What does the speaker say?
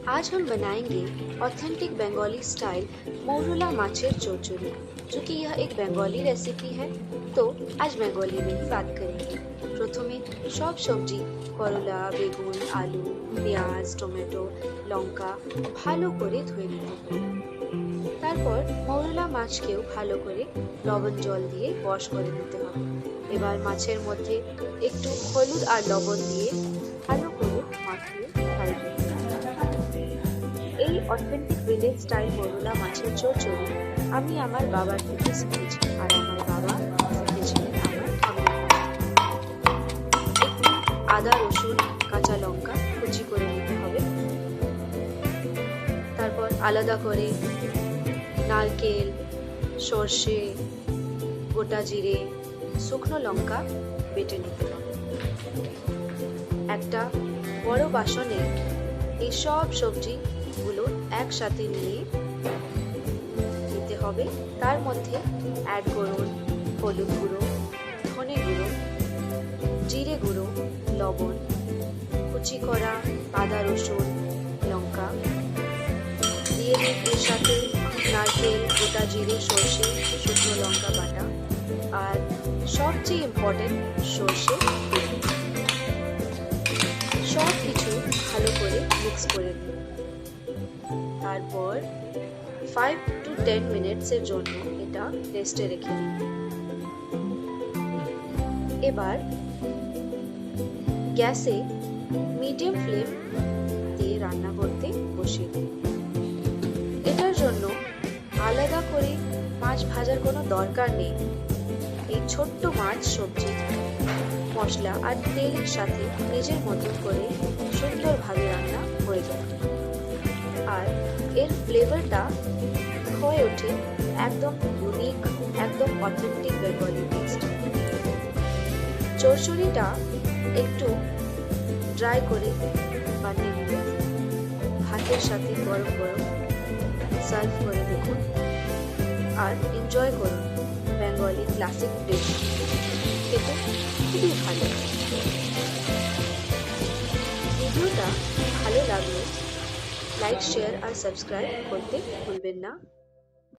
आज हम बनाएंगे ऑथेंटिक बंगाली स्टाइल मौरुला माछेर चौचुरी, जो कि यह एक बंगाली रेसिपी है। तो आज बंगाली में ही बात करेंगे। প্রথমে সব সবজি করলা, বেগুন, আলু, পেঁয়াজ, টমেটো, লঙ্কা ভালো করে ধুয়ে নিতে হবে। তারপর মৌরলা মাছকেও ভালো করে লবণ জল দিয়ে ওয়াশ করে নিতে হবে। এবার মাছের মধ্যে একটু হলুদ আর লবণ দিয়ে ভালো করে মাখিয়ে রাখতে হবে। এই অথেন্টিক ভিলেজ স্টাইল মৌরলা মাছের চচ্চড়ি আমি আমার বাবার থেকে শিখেছি, আর আমার বাবা শিখেছিলেন আমার ঠাকুমার। একটু আদা, রসুন, কাঁচা লঙ্কা কুচি করে নিতে হবে। তারপর আলাদা করে নারকেল, সর্ষে, গোটা জিরে, শুকনো লঙ্কা বেটে নিতে হবে। একটা বড় বাসনে এই সব সবজিগুলো একসাথে নিয়ে নিতে হবে। তার মধ্যে অ্যাড করুন হলুদ গুঁড়ো, ধনে গুঁড়ো, জিরে গুঁড়ো, লবণ, কুচি করা আদা, রসুন, লঙ্কা দিয়ে দিন। এর সাথে নারকেল, গোটা জিরে, সর্ষে, শুকনো লঙ্কা বাটা আর সবচেয়ে ইম্পর্টেন্ট সর্ষে তেল। সব কিছু ভালো করে মিক্স করে দিন। তারপর 5 to 10 মিনিটসের জন্য এটা রেস্টে রেখে দিন। এবার গ্যাসে মিডিয়াম ফ্লেম দিয়ে রান্না করতে বসিয়ে দিন। এটার জন্য আলাদা করে মাছ ভাজার কোনো দরকার নেই। এই ছোট্ট মাছ, সবজি, মশলা আর তেলের সাথে নিজের মতো করে সুন্দরভাবে রান্না হয়ে যাবে, আর এর ফ্লেভারটা হয়ে ওঠে একদম ইউনিক, একদম অথেন্টিক বেঙ্গলি টেস্ট। চচ্চড়িটা একটু ড্রাই করে বানিয়ে নিয়ে ভাতের সাথে গরম গরম সার্ভ করে দেখুন আর এনজয় করুন। বেঙ্গলি ক্লাসিক ডিশ খেতে খুবই ভালো। ভিডিওটা ভালো লাগলে লাইক, শেয়ার আর সাবস্ক্রাইব করতে ভুলবেন না।